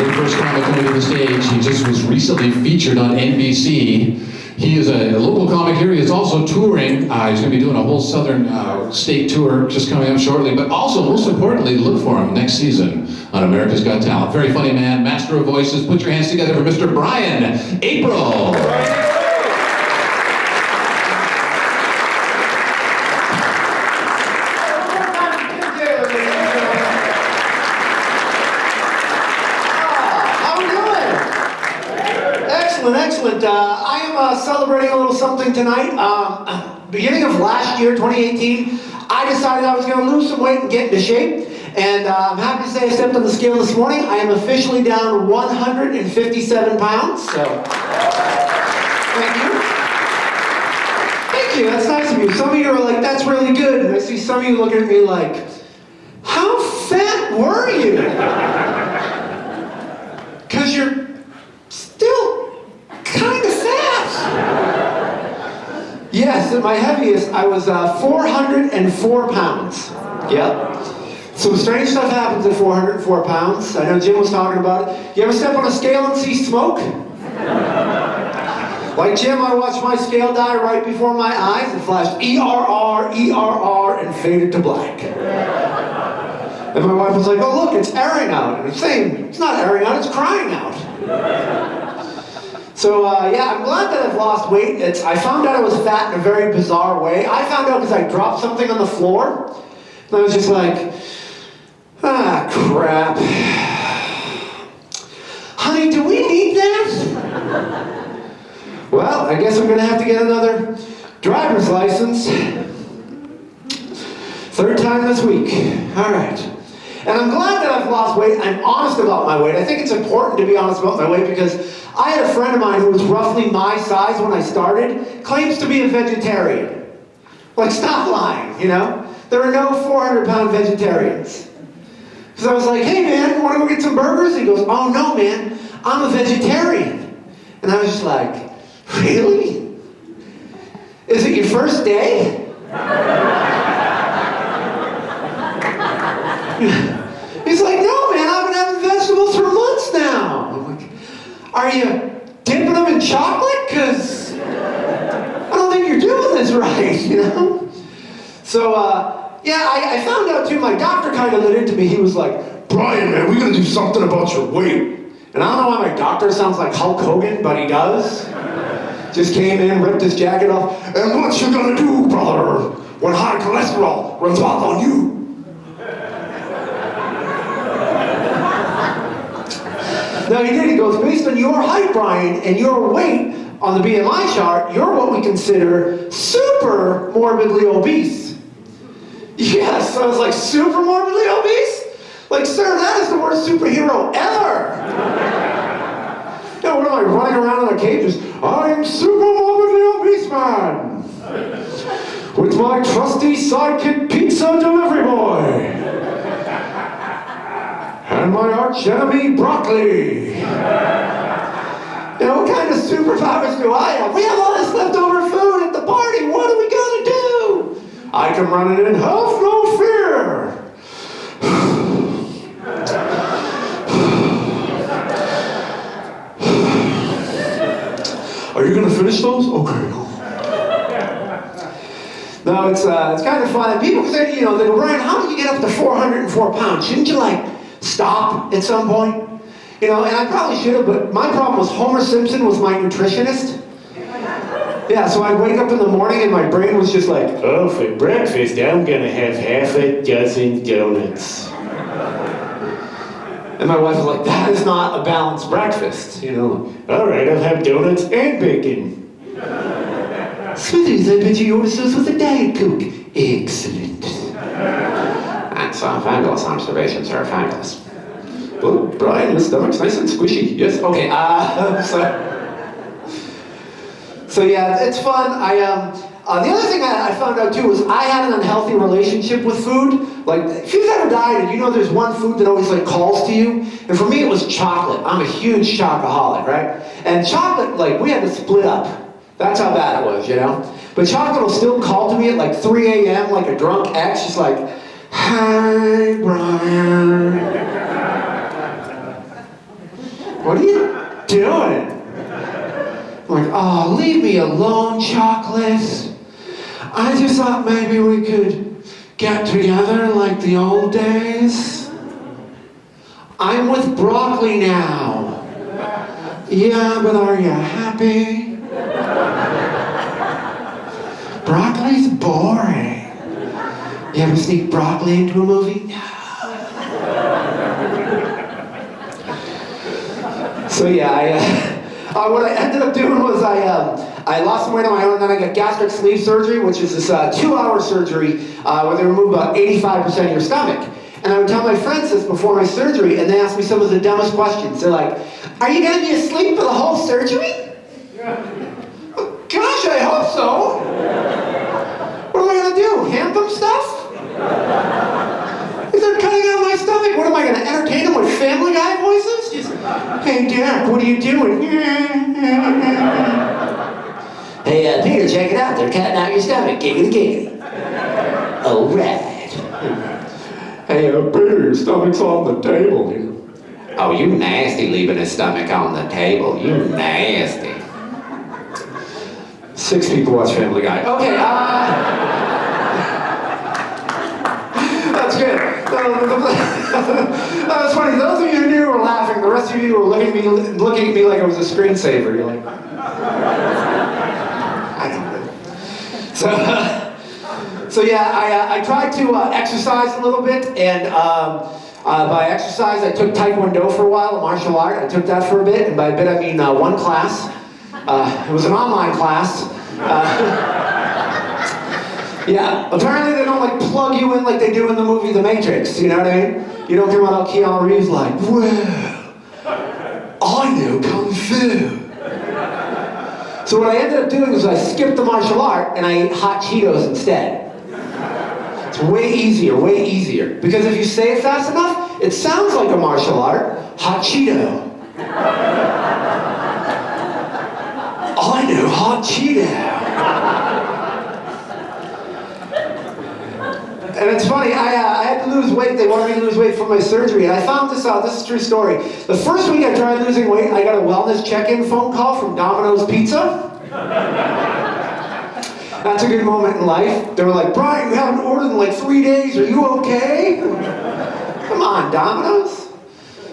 Your first comic coming to the stage. He just was recently featured on NBC. He is a local comic here. He is also touring. He's going to be doing a whole southern state tour just coming up shortly. But also, most importantly, look for him next season on America's Got Talent. Very funny man, master of voices. Put your hands together for Mr. Brian Apprille. Excellent. I am celebrating a little something tonight. Beginning of last year, 2018, I decided I was going to lose some weight and get into shape. And I'm happy to say I stepped on the scale this morning. I am officially down 157 pounds. So, thank you. Thank you. That's nice of you. Some of you are like, that's really good. And I see some of you looking at me like, how fat were you? Because you're still kind of fat. Yes, at my heaviest, I was 404 pounds. Yep. Some strange stuff happens at 404 pounds. I know Jim was talking about it. You ever step on a scale and see smoke? Like Jim, I watched my scale die right before my eyes. It flashed ERR, ERR, and faded to black. And my wife was like, oh look, it's airing out. And it's saying, it's not airing out, it's crying out. So yeah, I'm glad that I've lost weight. I found out I was fat in a very bizarre way. I found out because I dropped something on the floor. And I was just like, ah, crap. Honey, do we need that? Well, I guess I'm going to have to get another driver's license. Third time this week. All right. And I'm glad that I've lost weight. I'm honest about my weight. I think it's important to be honest about my weight because I had a friend of mine who was roughly my size when I started, claims to be a vegetarian. Like, stop lying, you know? There are no 400-pound vegetarians. Because I was like, hey man, want to go get some burgers? He goes, oh no man, I'm a vegetarian. And I was just like, really? Is it your first day? He's like, no man, I've been having vegetables for months now. I'm like, are you dipping them in chocolate? Because I don't think you're doing this right, you know? So, yeah, I found out too, my doctor kind of lit into me. He was like, Brian, man, we gotta do something about your weight. And I don't know why my doctor sounds like Hulk Hogan, but he does. Just came in, ripped his jacket off. And what you gonna do, brother, when high cholesterol runs off on you? Now he did, he goes, based on your height, Brian, and your weight on the BMI chart, you're what we consider super morbidly obese. Yes, I was like, super morbidly obese? Like, sir, that is the worst superhero ever. You know, what am I running around in a cage? Just, I'm super morbidly obese, man. With my trusty sidekick pizza delivery boy. And my arch enemy, broccoli. You know, what kind of superpowers do I have? We have all this leftover food at the party. What are we gonna do? I come running in, have no fear. Are you gonna finish those? Okay. No, it's kind of fun. And people say, you know, they go, Brian, how did you get up to 404 pounds? Shouldn't you like stop at some point? You know, and I probably should have, but my problem was Homer Simpson was my nutritionist. Yeah, so I'd wake up in the morning and my brain was just like, oh, for breakfast, I'm gonna have half a dozen donuts. And my wife was like, that is not a balanced breakfast, you know. All right, I'll have donuts and bacon. Smithers, I bet you ordered those with a Diet Coke. Excellent. That's fabulous observations, sir, fabulous. Well, Brian, your stomach's nice and squishy. Yes, okay, so yeah, it's fun. The other thing I found out too was I had an unhealthy relationship with food. Like, if you've ever dieted, you know there's one food that always like calls to you. And for me, it was chocolate. I'm a huge chocoholic, right? And chocolate, like, we had to split up. That's how bad it was, you know? But chocolate will still call to me at like 3 a.m. like a drunk ex, just like, hi, Brian. what are you doing? I'm like, oh, leave me alone, Chocolate. I just thought maybe we could get together like the old days. I'm with Broccoli now. Yeah, but are you happy? Broccoli's boring. You ever sneak broccoli into a movie? No. So yeah, what I ended up doing was I lost some weight on my own, and then I got gastric sleeve surgery, which is this 2-hour surgery where they remove about 85% of your stomach. And I would tell my friends this before my surgery, and they asked me some of the dumbest questions. They're like, are you going to be asleep for the whole surgery? Oh, gosh, I hope so. What am I going to do? Hand them stuff? If they're cutting out my stomach, what am I going to entertain them with Family Guy voices? Just, hey, Derek, what are you doing? Hey, Peter, check it out. They're cutting out your stomach. Giggity, giggity. All right. Hey, Peter, your stomach's on the table. Oh, you nasty, leaving his stomach on the table. You nasty. 6 people watch Family Guy. Okay, that's good. That's funny. Those of you who knew were laughing. The rest of you were looking at me like it was a screensaver. You're like, I don't know. So yeah, I tried to exercise a little bit, and by exercise, I took Taekwondo for a while, a martial art. I took that for a bit, and by a bit I mean one class. It was an online class. Yeah, apparently they don't like plug you in like they do in the movie The Matrix, you know what I mean? You don't come out all Keanu Reeves like, well, I know Kung Fu. So what I ended up doing was I skipped the martial art and I ate hot Cheetos instead. It's way easier. Because if you say it fast enough, it sounds like a martial art, hot Cheeto. I know hot Cheeto. And it's funny, I had to lose weight. They wanted me to lose weight for my surgery. And I found this out. This is a true story. The first week I tried losing weight, I got a wellness check-in phone call from Domino's Pizza. That's a good moment in life. They were like, Brian, you haven't ordered in like 3 days. Are you okay? Come on, Domino's.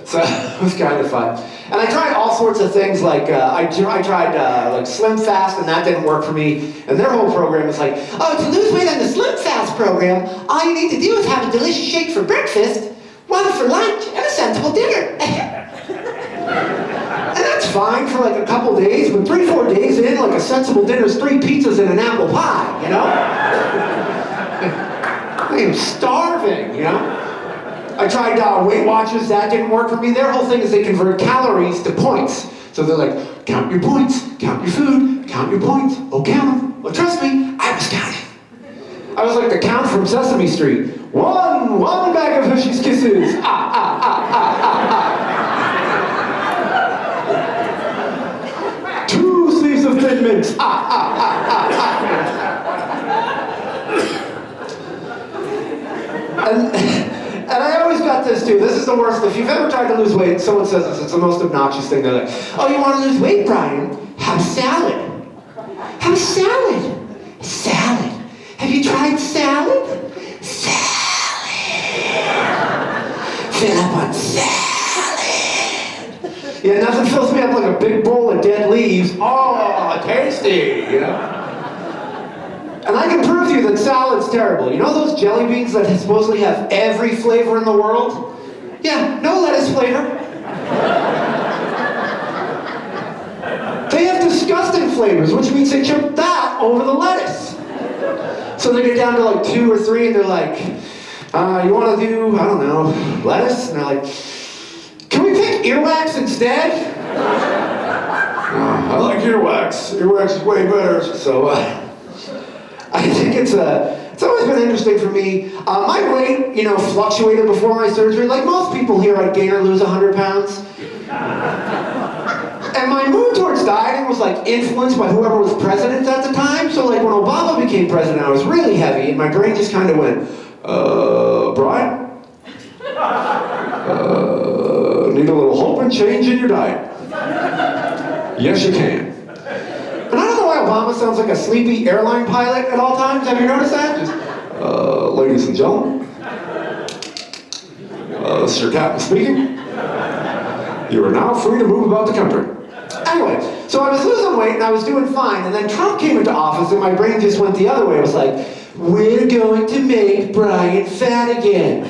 So it was kind of fun. And I tried all sorts of things, like I tried like Slim Fast, and that didn't work for me. And their whole program is like, oh, to lose weight on the Slim Fast program, all you need to do is have a delicious shake for breakfast, one for lunch, and a sensible dinner. And that's fine for like a couple days, but 3-4 days in, like a sensible dinner is 3 pizzas and an apple pie, you know? I am starving, you know? I tried Weight Watchers, that didn't work for me. Their whole thing is they convert calories to points. So they're like, count your points, count your food, count your points. Oh, count them. Well, trust me, I was counting. I was like the Count from Sesame Street. One bag of Hershey's Kisses. Two sleeves of Thin Mints. And I always got this too. This is the worst. If you've ever tried to lose weight, someone says this, it's the most obnoxious thing. They're like, oh, you want to lose weight, Brian? Have salad. Have salad. Salad. Have you tried salad? Salad. Fill up on salad. Yeah, nothing fills me up like a big bowl of dead leaves. Oh, tasty, you know? And I can prove to you that salad's terrible. You know those jelly beans that supposedly have every flavor in the world? Yeah, no lettuce flavor. They have disgusting flavors, which means they took that over the lettuce. So they get down to like 2 or 3 and they're like, you want to do, I don't know, lettuce? And they're like, can we pick earwax instead? I like earwax. Earwax is way better. So, I think it's always been interesting for me. My weight, you know, fluctuated before my surgery. Like most people here, I'd gain or lose 100 pounds. And my mood towards dieting was like influenced by whoever was president at the time. So like when Obama became president, I was really heavy, and my brain just kind of went, Brian? need a little hope and change in your diet. Yes, you can. And I don't know why Obama sounds like a sleepy airline pilot at all times. Have you noticed that? Just, ladies and gentlemen, this is your captain speaking. You are now free to move about the country. Anyway, so I was losing weight and I was doing fine, and then Trump came into office and my brain just went the other way. It was like, we're going to make Brian fat again.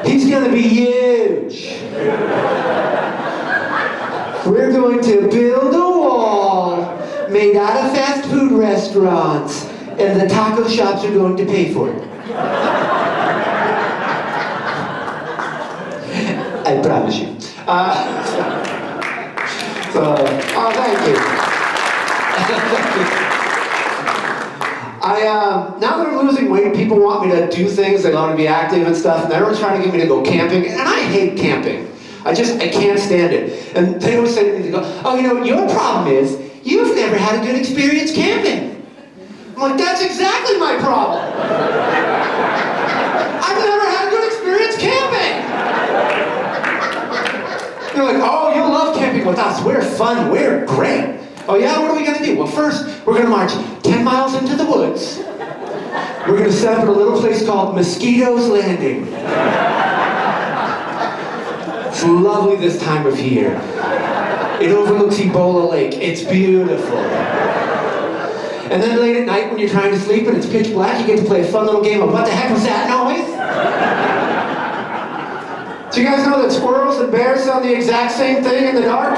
He's going to be huge. We're going to build a wall made out of fast food restaurants, and the taco shops are going to pay for it. I promise you. Thank you. Now that I'm losing weight, people want me to do things, they want me to be active and stuff, and everyone's trying to get me to go camping, and I hate camping. I can't stand it. And they always say to me, they go, oh, you know, your problem is, you've never had a good experience camping. I'm like, that's exactly my problem. I've never had a good experience camping. They're like, oh, you'll love camping with us. We're fun, we're great. Oh yeah, what are we gonna do? Well, first, we're gonna march 10 miles into the woods. We're gonna set up at a little place called Mosquito's Landing. It's lovely this time of year. It overlooks Ebola Lake. It's beautiful. And then late at night when you're trying to sleep and it's pitch black, you get to play a fun little game of what the heck was that noise? Do you guys know that squirrels and bears sound the exact same thing in the dark?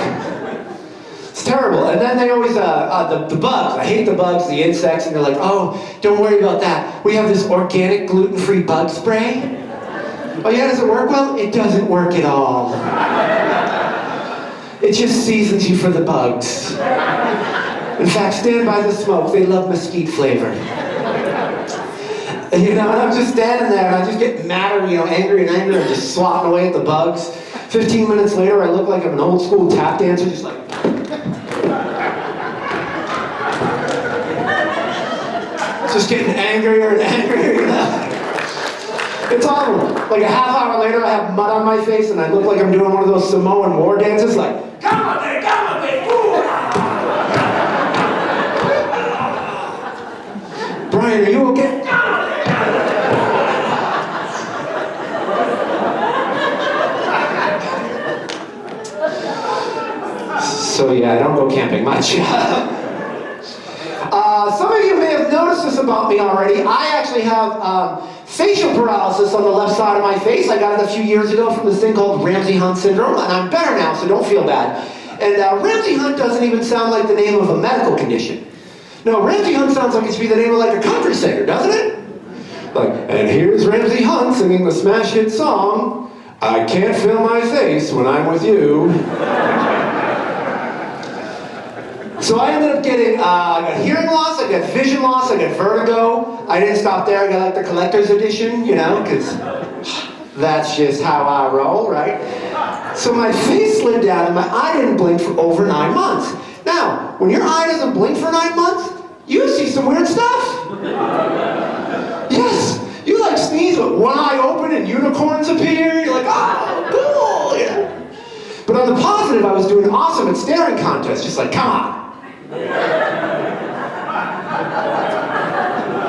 It's terrible. And then they always, the bugs. I hate the bugs, the insects, and they're like, oh, don't worry about that. We have this organic gluten-free bug spray. Oh yeah, does it work well? It doesn't work at all. It just seasons you for the bugs. In fact, stand by the smoke. They love mesquite flavor. You know, and I'm just standing there and I just get madder, angry and angry and just swatting away at the bugs. 15 minutes later, I look like I'm an old school tap dancer, just like... just getting angrier and angrier, It's awful. Like a half hour later, I have mud on my face and I look like I'm doing one of those Samoan war dances, like, come on, ooh. Brian, are you okay? So yeah, I don't go camping much. Some of you may have noticed this about me already. I actually have facial paralysis on the left side of my face. I got it a few years ago from this thing called Ramsay-Hunt syndrome, and I'm better now, so don't feel bad. And Ramsay-Hunt doesn't even sound like the name of a medical condition. No, Ramsay-Hunt sounds like it should be the name of like a country singer, doesn't it? Like, and here's Ramsay Hunt singing the smash hit song, I Can't Feel My Face When I'm With You. So I ended up getting, I got hearing loss, I got vision loss, I got vertigo. I didn't stop there, I got like the collector's edition, because that's just how I roll, right? So my face slid down and my eye didn't blink for over 9 months. Now, when your eye doesn't blink for 9 months, you see some weird stuff. Yes, you like sneeze with one eye open and unicorns appear. You're like, oh, cool, But on the positive, I was doing awesome at staring contests, just like, come on.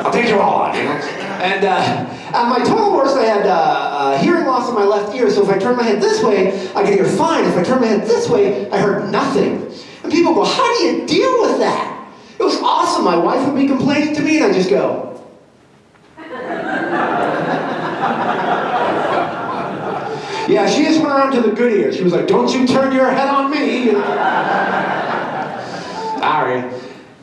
I'll take you all on, And at my total worst, I had hearing loss in my left ear, so if I turned my head this way, I could hear fine. If I turned my head this way, I heard nothing. And people go, how do you deal with that? It was awesome. My wife would be complaining to me, and I'd just go. Yeah, she just went around to the good ear. She was like, don't you turn your head on me. Sorry. And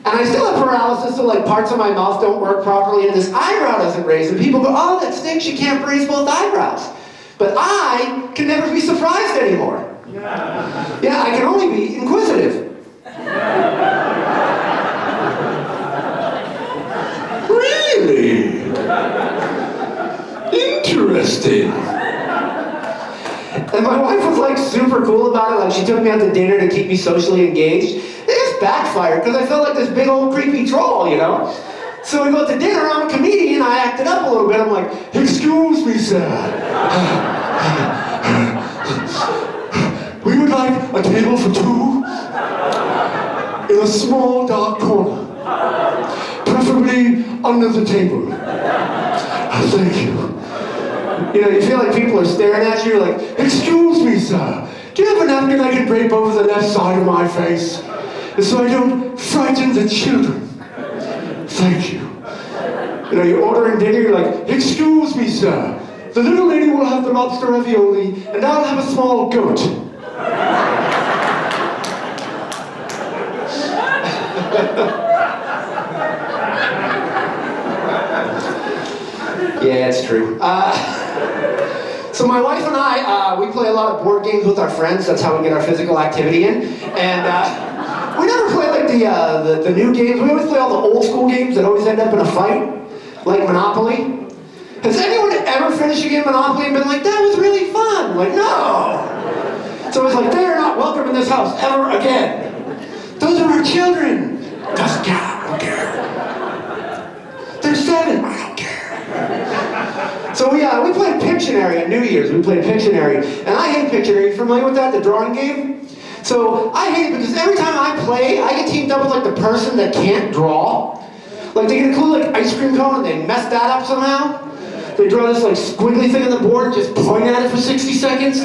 I still have paralysis, so like parts of my mouth don't work properly, and this eyebrow doesn't raise, and people go, oh, that stinks, you can't raise both eyebrows. But I can never be surprised anymore. Yeah, I can only be inquisitive. Really? Interesting. And my wife was like super cool about it. Like she took me out to dinner to keep me socially engaged. It just backfired because I felt like this big old creepy troll, So we go to dinner, I'm a comedian, I acted up a little bit. I'm like, excuse me, sir. We would like a table for two in a small dark corner, preferably under the table. Thank you. You know, you feel like people are staring at you, like, excuse me, sir. Do you have a napkin I can drape over the left side of my face so I don't frighten the children? Thank you. You know, you're ordering dinner, you're like, excuse me, sir. The little lady will have the lobster ravioli, and I'll have a small goat. Yeah, it's true. So my wife and I, we play a lot of board games with our friends. That's how we get our physical activity in. And we never play like the new games. We always play all the old school games that always end up in a fight, like Monopoly. Has anyone ever finished a game of Monopoly and been like, that was really fun? Like, no. It's always like, they are not welcome in this house ever again. Those are our children. Doesn't count, I don't care. They're 7, I don't care. So we played Pictionary at New Year's. We played Pictionary, and I hate Pictionary. You familiar with that, the drawing game? So I hate it because every time I play, I get teamed up with like the person that can't draw. Like they get a cool like ice cream cone and they mess that up somehow. They draw this like squiggly thing on the board and just point at it for 60 seconds.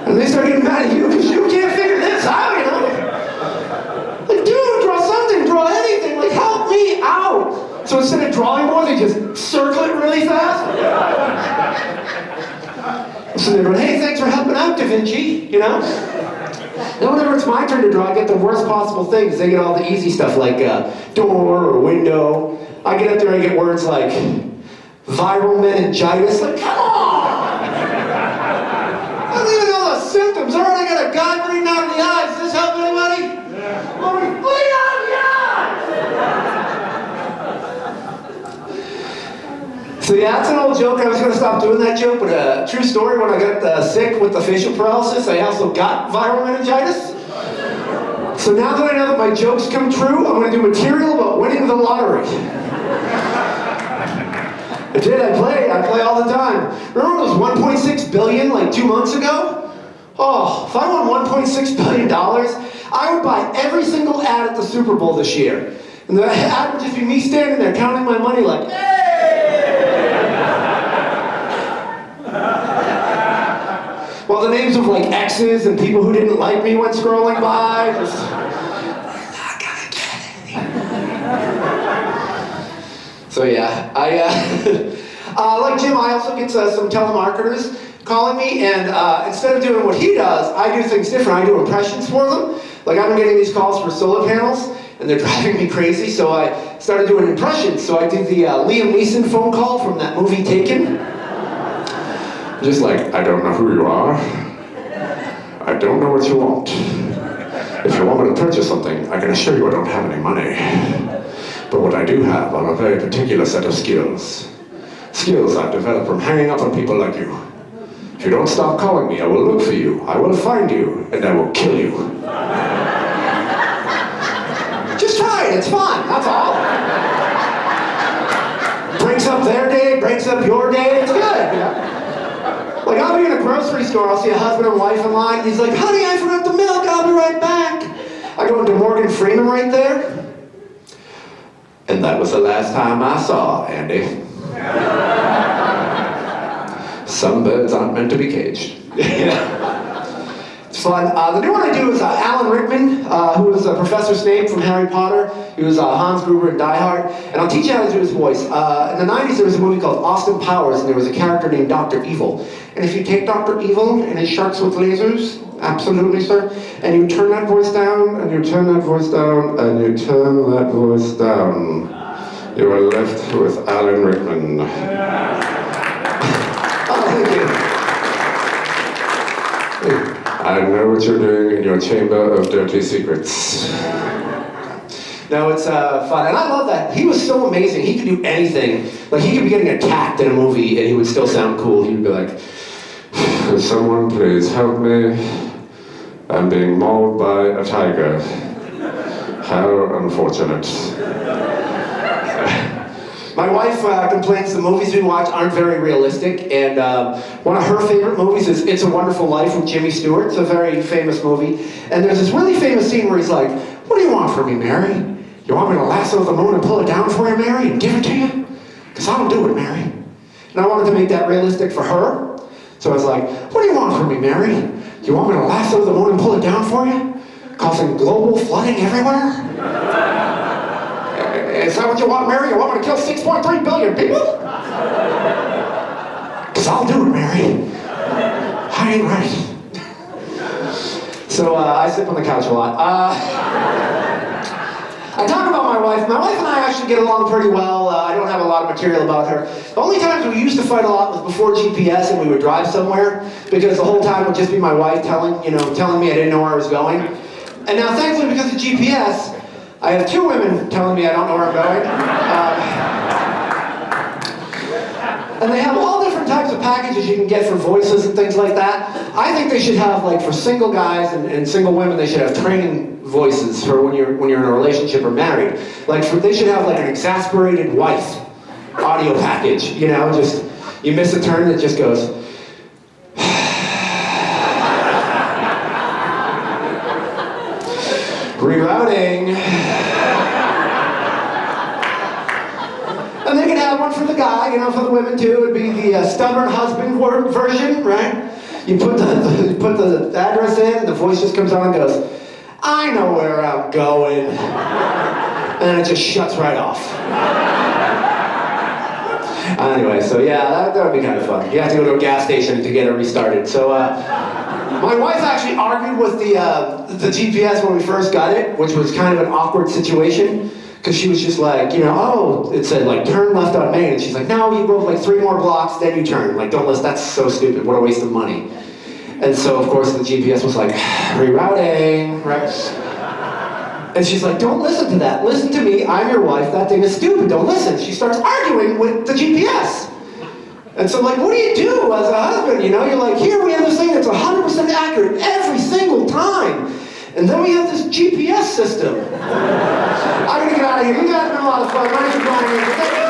And they start getting mad at you because you can't figure this out, you know? Like, dude, draw something, draw anything, like, help me out. So instead of drawing more, they just circle it really fast. So they're going, hey, thanks for helping out, Da Vinci, you know? Then whenever it's my turn to draw, I get the worst possible things. They get all the easy stuff like door or window. I get up there and I get words like viral meningitis. Like, come on! I don't even know the symptoms. I already got a guy bleeding out of the eyes. Does this help anybody? Yeah. Let me bleed out of the eyes! So yeah, that's an old joke. I was going to stop doing that joke, but true story, when I got sick with the facial paralysis, I also got viral meningitis. So now that I know that my jokes come true, I'm going to do material about winning the lottery. I did, I play all the time. Remember those 1.6 billion like 2 months ago? Oh, if I won $1.6 billion, I would buy every single ad at the Super Bowl this year. And the ad would just be me standing there counting my money like, hey! While the names of like exes and people who didn't like me went scrolling by. Just, we're not gonna get it. So yeah, like Jim, I also get some telemarketers calling me, and instead of doing what he does, I do things different. I do impressions for them. Like I've been getting these calls for solar panels, and they're driving me crazy, so I started doing impressions. So I do the Liam Neeson phone call from that movie Taken. Just like, I don't know who you are. I don't know what you want. If you want me to purchase something, I can assure you I don't have any money. But what I do have are a very particular set of skills. Skills I've developed from hanging up on people like you. If you don't stop calling me, I will look for you, I will find you, and I will kill you. Just try it, it's fun, that's all. Breaks up their day, breaks up your day, it's good, you know? Like I'll be in a grocery store, I'll see a husband and wife in line, and he's like, honey, I forgot the milk, I'll be right back. I go into Morgan Freeman right there. And that was the last time I saw Andy. Some birds aren't meant to be caged. It's fun. The new one I do is Alan Rickman, who was Professor Snape from Harry Potter. He was Hans Gruber in Die Hard. And I'll teach you how to do his voice. In the 90s, there was a movie called Austin Powers, and there was a character named Dr. Evil. And if you take Dr. Evil and his sharks with lasers, absolutely, sir, and you turn that voice down, and you turn that voice down, and you turn that voice down, you are left with Alan Rickman. Oh, thank you. I know what you're doing in your chamber of dirty secrets. No, it's fun. And I love that. He was so amazing. He could do anything. Like, he could be getting attacked in a movie and he would still sound cool. He would be like, someone please help me. I'm being mauled by a tiger. How unfortunate. My wife complains the movies we watch aren't very realistic, and one of her favorite movies is It's a Wonderful Life with Jimmy Stewart. It's a very famous movie. And there's this really famous scene where he's like, what do you want from me, Mary? You want me to lasso the moon and pull it down for you, Mary, and give it to you? Because I'll do it, Mary. And I wanted to make that realistic for her. So I was like, what do you want from me, Mary? You want me to lasso the moon and pull it down for you? Causing global flooding everywhere? Is that what you want, Mary? You want me to kill 6.3 billion people? Because I'll do it, Mary. I ain't right. So I sit on the couch a lot. I talk about my wife. My wife and I actually get along pretty well. I don't have a lot of material about her. The only times we used to fight a lot was before GPS and we would drive somewhere, because the whole time would just be my wife telling me I didn't know where I was going. And now, thankfully, because of GPS, I have two women telling me I don't know where I'm going. And they have all different types of packages you can get for voices and things like that. I think they should have, like, for single guys and single women, they should have training voices for when you're in a relationship or married. Like, they should have, like, an exasperated wife audio package, just, you miss a turn, it just goes, rerouting. And they can have one for the guy, for the women too. It'd be the stubborn husband version, right? You put the address in, and the voice just comes on and goes, I know where I'm going. And then it just shuts right off. Anyway, so yeah, that would be kind of fun. You have to go to a gas station to get it restarted. So, my wife actually argued with the GPS when we first got it, which was kind of an awkward situation, because she was just like, it said like turn left on Main, and she's like, no, you go like 3 more blocks, then you turn. Like, don't listen, that's so stupid, what a waste of money. And so, of course, the GPS was like, rerouting, right? And she's like, don't listen to that, listen to me, I'm your wife, that thing is stupid, don't listen. She starts arguing with the GPS. And so, like, what do you do as a husband, You're like, here we have this thing that's 100% accurate every single time. And then we have this GPS system. I'm gonna get out of here. You guys have been a lot of fun. Thanks for joining me.